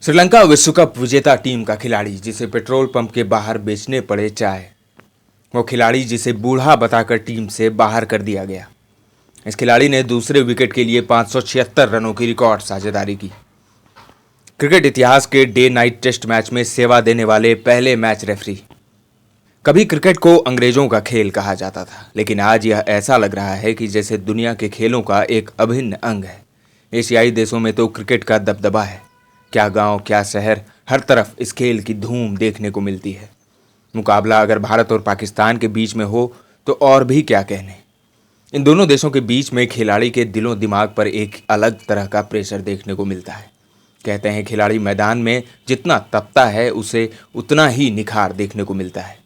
श्रीलंका विश्व कप विजेता टीम का खिलाड़ी जिसे पेट्रोल पंप के बाहर बेचने पड़े चाय, वो खिलाड़ी जिसे बूढ़ा बताकर टीम से बाहर कर दिया गया। इस खिलाड़ी ने दूसरे विकेट के लिए 576 रनों की रिकॉर्ड साझेदारी की। क्रिकेट इतिहास के डे नाइट टेस्ट मैच में सेवा देने वाले पहले मैच रेफरी। कभी क्रिकेट को अंग्रेजों का खेल कहा जाता था, लेकिन आज यह ऐसा लग रहा है कि जैसे दुनिया के खेलों का एक अभिन्न अंग है। एशियाई देशों में तो क्रिकेट का दबदबा है। क्या गांव, क्या शहर, हर तरफ इस खेल की धूम देखने को मिलती है। मुकाबला अगर भारत और पाकिस्तान के बीच में हो तो और भी क्या कहने। इन दोनों देशों के बीच में खिलाड़ी के दिलों दिमाग पर एक अलग तरह का प्रेशर देखने को मिलता है। कहते हैं खिलाड़ी मैदान में जितना तपता है उसे उतना ही निखार देखने को मिलता है।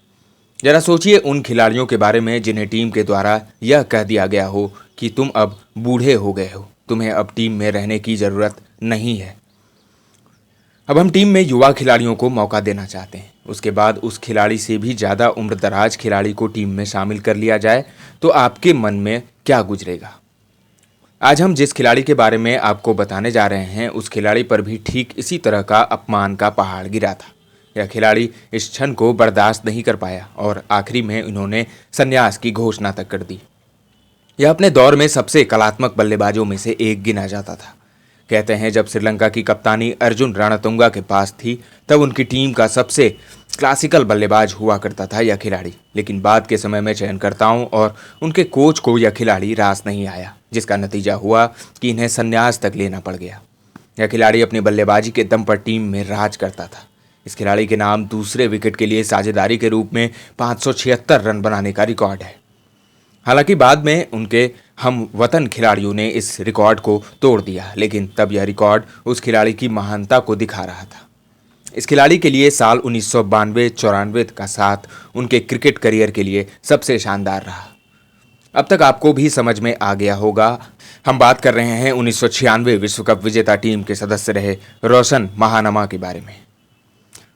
जरा सोचिए उन खिलाड़ियों के बारे में जिन्हें टीम के द्वारा यह कह दिया गया हो कि तुम अब बूढ़े हो गए हो, तुम्हें अब टीम में रहने की ज़रूरत नहीं है। अब हम टीम में युवा खिलाड़ियों को मौका देना चाहते हैं। उसके बाद उस खिलाड़ी से भी ज़्यादा उम्रदराज खिलाड़ी को टीम में शामिल कर लिया जाए तो आपके मन में क्या गुजरेगा। आज हम जिस खिलाड़ी के बारे में आपको बताने जा रहे हैं उस खिलाड़ी पर भी ठीक इसी तरह का अपमान का पहाड़ गिरा था। यह खिलाड़ी इस क्षण को बर्दाश्त नहीं कर पाया और आखिरी में इन्होंने संन्यास की घोषणा तक कर दी। यह अपने दौर में सबसे कलात्मक बल्लेबाजों में से एक गिना जाता था। कहते हैं जब श्रीलंका की कप्तानी अर्जुन रणतुंगा के पास थी तब उनकी टीम का सबसे क्लासिकल बल्लेबाज हुआ करता था यह खिलाड़ी, लेकिन बाद के समय में चयनकर्ताओं और उनके कोच को यह खिलाड़ी रास नहीं आया, जिसका नतीजा हुआ कि इन्हें संन्यास तक लेना पड़ गया। यह खिलाड़ी अपनी बल्लेबाजी के दम पर टीम में राज करता था। इस खिलाड़ी के नाम दूसरे विकेट के लिए साझेदारी के रूप में 576 रन बनाने का रिकॉर्ड है। हालांकि बाद में उनके हम वतन खिलाड़ियों ने इस रिकॉर्ड को तोड़ दिया, लेकिन तब यह रिकॉर्ड उस खिलाड़ी की महानता को दिखा रहा था। इस खिलाड़ी के लिए साल 1992-94 का साथ उनके क्रिकेट करियर के लिए सबसे शानदार रहा। अब तक आपको भी समझ में आ गया होगा, हम बात कर रहे हैं 1996 विश्व कप विजेता टीम के सदस्य रहे रोशन महानमा के बारे में।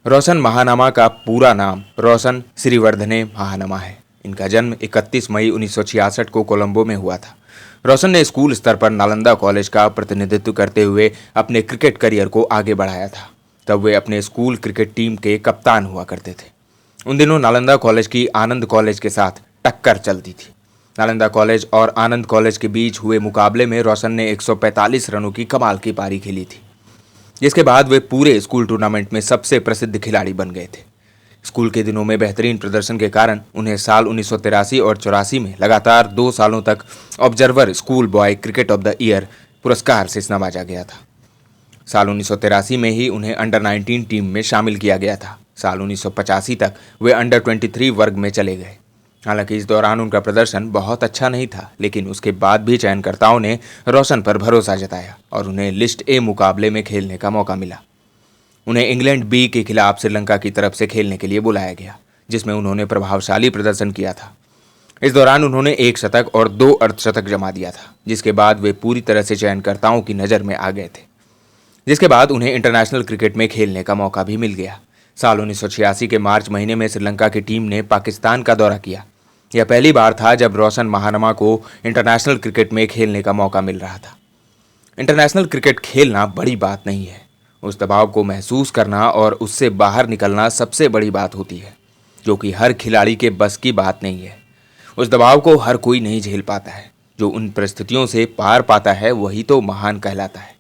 रोशन महानमा का पूरा नाम रोशन श्रीवर्धने महानमा है। इनका जन्म 31 मई 1966 को कोलंबो में हुआ था। रोशन ने स्कूल स्तर पर नालंदा कॉलेज का प्रतिनिधित्व करते हुए अपने क्रिकेट करियर को आगे बढ़ाया था। तब वे अपने स्कूल क्रिकेट टीम के कप्तान हुआ करते थे। उन दिनों नालंदा कॉलेज की आनंद कॉलेज के साथ टक्कर चलती थी। नालंदा कॉलेज और आनंद कॉलेज के बीच हुए मुकाबले में रोशन ने 145 रनों की कमाल की पारी खेली थी, जिसके बाद वे पूरे स्कूल टूर्नामेंट में सबसे प्रसिद्ध खिलाड़ी बन गए थे। स्कूल के दिनों में बेहतरीन प्रदर्शन के कारण उन्हें साल 1983 और 84 में लगातार 2 सालों तक observer school boy cricket of the year पुरस्कार से नवाजा गया था। साल 1983 में ही उन्हें अंडर 19 टीम में शामिल किया गया था। साल 1985 तक वे अंडर 23 वर्ग में चले गए। हालांकि इस दौरान उनका प्रदर्शन बहुत अच्छा नहीं था, लेकिन उसके बाद भी चयनकर्ताओं ने रोशन पर भरोसा जताया और उन्हें लिस्ट ए मुकाबले में खेलने का मौका मिला। उन्हें इंग्लैंड बी के खिलाफ श्रीलंका की तरफ से खेलने के लिए बुलाया गया, जिसमें उन्होंने प्रभावशाली प्रदर्शन किया था। इस दौरान उन्होंने 1 शतक और 2 अर्धशतक जमा दिया था, जिसके बाद वे पूरी तरह से चयनकर्ताओं की नज़र में आ गए थे। जिसके बाद उन्हें इंटरनेशनल क्रिकेट में खेलने का मौका भी मिल गया। साल 1986 के मार्च महीने में श्रीलंका की टीम ने पाकिस्तान का दौरा किया। यह पहली बार था जब रोशन महानमा को इंटरनेशनल क्रिकेट में खेलने का मौका मिल रहा था। इंटरनेशनल क्रिकेट खेलना बड़ी बात नहीं है, उस दबाव को महसूस करना और उससे बाहर निकलना सबसे बड़ी बात होती है, जो कि हर खिलाड़ी के बस की बात नहीं है। उस दबाव को हर कोई नहीं झेल पाता है। जो उन परिस्थितियों से पार पाता है वही तो महान कहलाता है।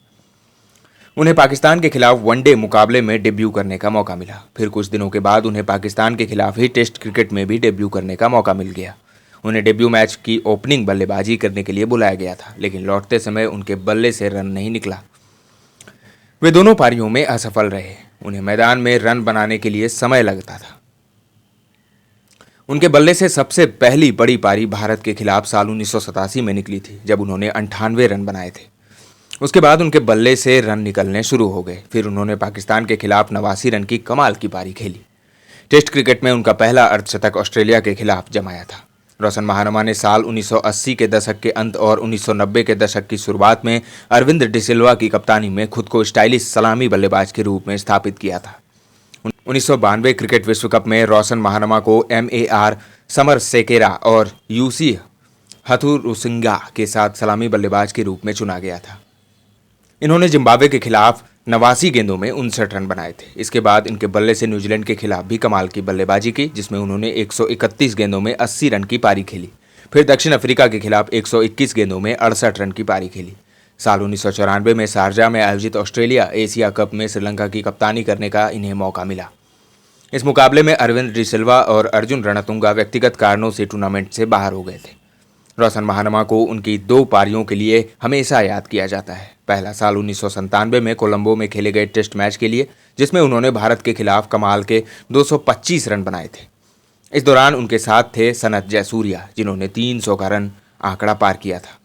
उन्हें पाकिस्तान के खिलाफ वनडे मुकाबले में डेब्यू करने का मौका मिला। फिर कुछ दिनों के बाद उन्हें पाकिस्तान के खिलाफ ही टेस्ट क्रिकेट में भी डेब्यू करने का मौका मिल गया। उन्हें डेब्यू मैच की ओपनिंग बल्लेबाजी करने के लिए बुलाया गया था, लेकिन लौटते समय उनके बल्ले से रन नहीं निकला। वे दोनों पारियों में असफल रहे। उन्हें मैदान में रन बनाने के लिए समय लगता था। उनके बल्ले से सबसे पहली बड़ी पारी भारत के खिलाफ साल 1987 में निकली थी, जब उन्होंने 98 रन बनाए थे। उसके बाद उनके बल्ले से रन निकलने शुरू हो गए। फिर उन्होंने पाकिस्तान के खिलाफ 89 रन की कमाल की पारी खेली। टेस्ट क्रिकेट में उनका पहला अर्धशतक ऑस्ट्रेलिया के खिलाफ जमाया था। रोशन महानमा ने साल 1980 के दशक के अंत और 1990 के दशक की शुरुआत में अरविंद डिसिल्वा की कप्तानी में खुद को स्टाइलिश सलामी बल्लेबाज के रूप में स्थापित किया था। 1992 क्रिकेट विश्व कप में रोशन महानमा को MAR समरसेकेरा और UC हथुरुसिंगा के साथ सलामी बल्लेबाज के रूप में चुना गया था। इन्होंने जिम्बाब्वे के खिलाफ 89 गेंदों में 59 रन बनाए थे। इसके बाद इनके बल्ले से न्यूजीलैंड के खिलाफ भी कमाल की बल्लेबाजी की, जिसमें उन्होंने 131 गेंदों में 80 रन की पारी खेली। फिर दक्षिण अफ्रीका के खिलाफ 121 गेंदों में 68 रन की पारी खेली। साल 1994 में शारजाह में आयोजित ऑस्ट्रेलिया एशिया कप में श्रीलंका की कप्तानी करने का इन्हें मौका मिला। इस मुकाबले में अरविंद डिसिल्वा और अर्जुन रणतुंगा व्यक्तिगत कारणों से टूर्नामेंट से बाहर हो गए थे। रोशन महानमा को उनकी 2 पारियों के लिए हमेशा याद किया जाता है। पहला साल 1997 में कोलंबो में खेले गए टेस्ट मैच के लिए, जिसमें उन्होंने भारत के खिलाफ कमाल के 225 रन बनाए थे। इस दौरान उनके साथ थे सनत जयसूर्या, जिन्होंने 300 का रन आंकड़ा पार किया था।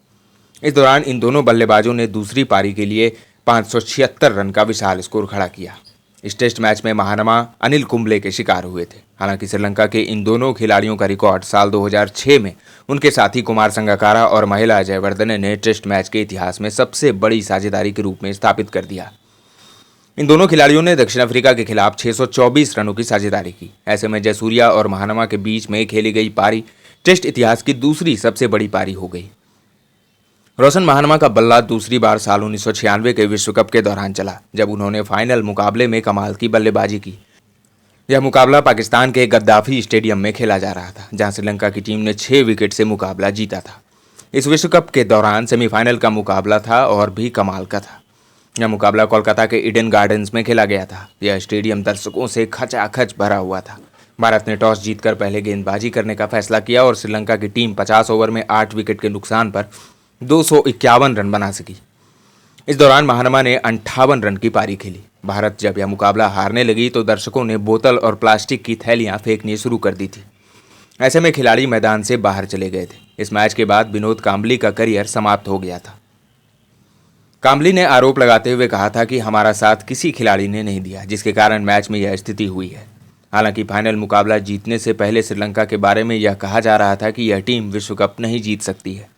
इस दौरान इन दोनों बल्लेबाजों ने दूसरी पारी के लिए 576 रन का विशाल स्कोर खड़ा किया। इस टेस्ट मैच में महानमा अनिल कुंबले के शिकार हुए थे। हालांकि श्रीलंका के इन दोनों खिलाड़ियों का रिकॉर्ड साल 2006 में उनके साथी कुमार संगकारा और महिला जयवर्धने ने टेस्ट मैच के इतिहास में सबसे बड़ी साझेदारी के रूप में स्थापित कर दिया। इन दोनों खिलाड़ियों ने दक्षिण अफ्रीका के खिलाफ 624 रनों की साझेदारी की। ऐसे में जयसूर्या और महानमा के बीच में खेली गई पारी टेस्ट इतिहास की दूसरी सबसे बड़ी पारी हो गई। रोशन महानमा का बल्ला दूसरी बार साल 1996 के विश्व कप के दौरान चला, जब उन्होंने फाइनल मुकाबले में कमाल की बल्लेबाजी की। यह मुकाबला पाकिस्तान के गद्दाफी स्टेडियम में खेला जा रहा था, जहां श्रीलंका की टीम ने 6 विकेट से मुकाबला जीता था। इस विश्व कप के दौरान सेमीफाइनल का मुकाबला था और भी कमाल का था। यह मुकाबला कोलकाता के ईडन गार्डन्स में खेला गया था। यह स्टेडियम दर्शकों से खचाखच भरा हुआ था। भारत ने टॉस जीतकर पहले गेंदबाजी करने का फैसला किया और श्रीलंका की टीम 50 ओवर में 8 विकेट के नुकसान पर 251 रन बना सकी। इस दौरान महानमा ने 58 रन की पारी खेली। भारत जब यह मुकाबला हारने लगी तो दर्शकों ने बोतल और प्लास्टिक की थैलियां फेंकनी शुरू कर दी थी। ऐसे में खिलाड़ी मैदान से बाहर चले गए थे। इस मैच के बाद विनोद कांबली का करियर समाप्त हो गया था। कांबली ने आरोप लगाते हुए कहा था कि हमारा साथ किसी खिलाड़ी ने नहीं दिया, जिसके कारण मैच में यह स्थिति हुई है। हालांकि फाइनल मुकाबला जीतने से पहले श्रीलंका के बारे में यह कहा जा रहा था कि यह टीम विश्व कप नहीं जीत सकती है।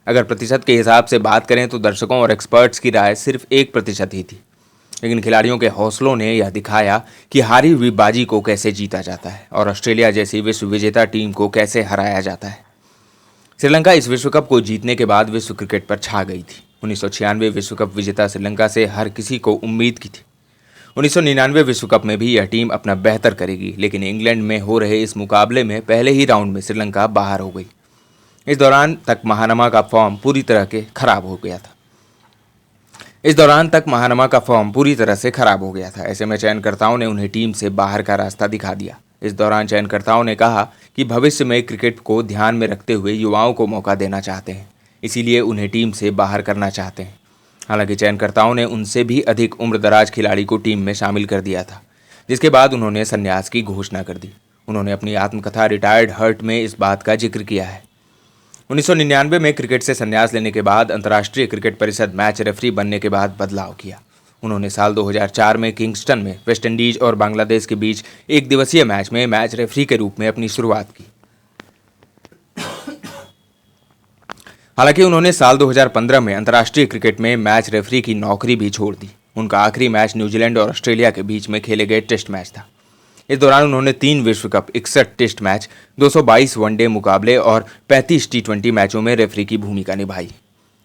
अगर प्रतिशत के हिसाब से बात करें तो दर्शकों और एक्सपर्ट्स की राय सिर्फ 1% ही थी, लेकिन खिलाड़ियों के हौसलों ने यह दिखाया कि हारी हुई बाजी को कैसे जीता जाता है और ऑस्ट्रेलिया जैसी विश्व विजेता टीम को कैसे हराया जाता है। श्रीलंका इस विश्व कप को जीतने के बाद विश्व क्रिकेट पर छा गई थी। 1996 विश्व कप विजेता श्रीलंका से हर किसी को उम्मीद की थी। 1999 विश्व कप में भी यह टीम अपना बेहतर करेगी, लेकिन इंग्लैंड में हो रहे इस मुकाबले में पहले ही राउंड में श्रीलंका बाहर हो गई। इस दौरान तक महानमा का फॉर्म पूरी तरह से खराब हो गया था। ऐसे में चयनकर्ताओं ने उन्हें टीम से बाहर का रास्ता दिखा दिया। इस दौरान चयनकर्ताओं ने कहा कि भविष्य में क्रिकेट को ध्यान में रखते हुए युवाओं को मौका देना चाहते हैं, इसीलिए उन्हें टीम से बाहर करना चाहते हैं। हालांकि चयनकर्ताओं ने उनसे भी अधिक उम्रदराज खिलाड़ी को टीम में शामिल कर दिया था, जिसके बाद उन्होंने संन्यास की घोषणा कर दी। उन्होंने अपनी आत्मकथा रिटायर्ड हर्ट में इस बात का जिक्र किया है। 1999 में क्रिकेट से संन्यास लेने के बाद अंतर्राष्ट्रीय क्रिकेट परिषद मैच रेफरी बनने के बाद बदलाव किया। उन्होंने साल 2004 में किंगस्टन में वेस्टइंडीज और बांग्लादेश के बीच एक दिवसीय मैच में मैच रेफरी के रूप में अपनी शुरुआत की। हालांकि उन्होंने साल 2015 में अंतर्राष्ट्रीय क्रिकेट में मैच रेफरी की नौकरी भी छोड़ दी। उनका आखिरी मैच न्यूजीलैंड और ऑस्ट्रेलिया के बीच में खेले गए टेस्ट मैच था। इस दौरान उन्होंने 3 विश्व कप, 61 टेस्ट मैच, 222 वनडे मुकाबले और 35 टी20 मैचों में रेफरी की भूमिका निभाई।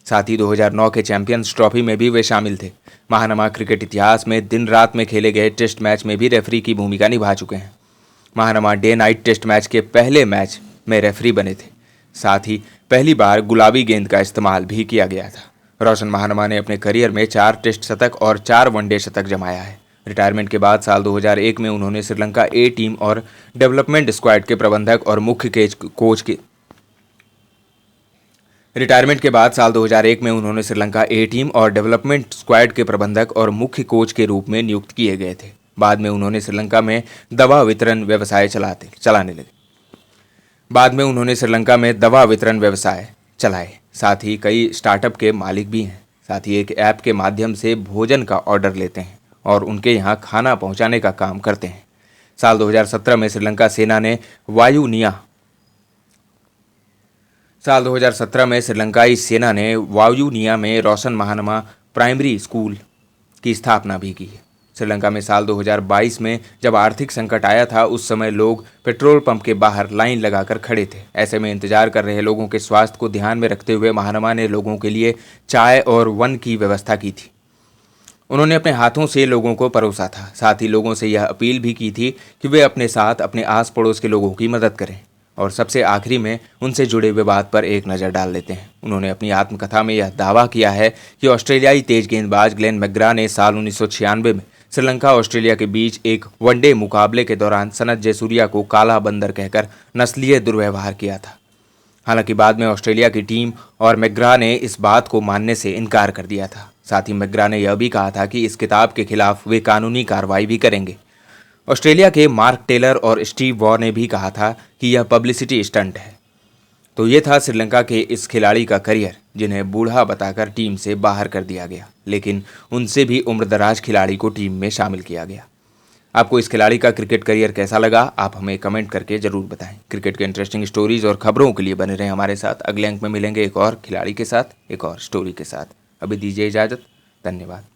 साथ ही 2009 के चैंपियंस ट्रॉफी में भी वे शामिल थे। महानमा क्रिकेट इतिहास में दिन रात में खेले गए टेस्ट मैच में भी रेफरी की भूमिका निभा चुके हैं। Mahanama day night test match के पहले मैच में रेफरी बने थे। साथ ही पहली बार गुलाबी गेंद का इस्तेमाल भी किया गया था। रोशन महानमा ने अपने करियर में 4 टेस्ट शतक और 4 वनडे शतक जमाया है। रिटायरमेंट के बाद साल 2001 में उन्होंने श्रीलंका ए टीम और डेवलपमेंट स्क्वाड के प्रबंधक और मुख्य कोच के रिटायरमेंट के बाद साल 2001 में उन्होंने श्रीलंका ए टीम और डेवलपमेंट स्क्वाड के प्रबंधक और मुख्य कोच के रूप में नियुक्त किए गए थे। बाद में उन्होंने श्रीलंका में दवा वितरण व्यवसाय चलाए। साथ ही कई स्टार्टअप के मालिक भी हैं। साथ ही एक ऐप के माध्यम से भोजन का ऑर्डर लेते हैं और उनके यहाँ खाना पहुँचाने का काम करते हैं। साल 2017 में श्रीलंका श्रीलंकाई सेना ने वायुनिया में रोशन महानमा प्राइमरी स्कूल की स्थापना भी की है। श्रीलंका में साल 2022 में जब आर्थिक संकट आया था, उस समय लोग पेट्रोल पंप के बाहर लाइन लगाकर खड़े थे। ऐसे में इंतजार कर रहे लोगों के स्वास्थ्य को ध्यान में रखते हुए महानमा ने लोगों के लिए चाय और वन की व्यवस्था की थी। उन्होंने अपने हाथों से लोगों को परोसा था। साथ ही लोगों से यह अपील भी की थी कि वे अपने साथ अपने आस पड़ोस के लोगों की मदद करें। और सबसे आखिरी में उनसे जुड़े विवाद पर एक नज़र डाल लेते हैं। उन्होंने अपनी आत्मकथा में यह दावा किया है कि ऑस्ट्रेलियाई तेज गेंदबाज ग्लेन मैकग्रा ने साल 1996 में श्रीलंका ऑस्ट्रेलिया के बीच एक वनडे मुकाबले के दौरान सनत जयसूर्या को काला बंदर कहकर नस्लीय दुर्व्यवहार किया था। हालांकि बाद में ऑस्ट्रेलिया की टीम और मैकग्रा ने इस बात को मानने से इनकार कर दिया था। साथ ही मैकग्रा ने यह भी कहा था कि इस किताब के खिलाफ वे कानूनी कार्रवाई भी करेंगे। ऑस्ट्रेलिया के मार्क टेलर और स्टीव वॉर ने भी कहा था कि यह पब्लिसिटी स्टंट है। तो ये था श्रीलंका के इस खिलाड़ी का करियर, जिन्हें बूढ़ा बताकर टीम से बाहर कर दिया गया, लेकिन उनसे भी उम्रदराज खिलाड़ी को टीम में शामिल किया गया। आपको इस खिलाड़ी का क्रिकेट करियर कैसा लगा, आप हमें कमेंट करके जरूर बताएं। क्रिकेट के इंटरेस्टिंग स्टोरीज और खबरों के लिए बने रहें हमारे साथ। अगले अंक में मिलेंगे एक और खिलाड़ी के साथ, एक और स्टोरी के साथ। अभी दीजिए इजाज़त। धन्यवाद।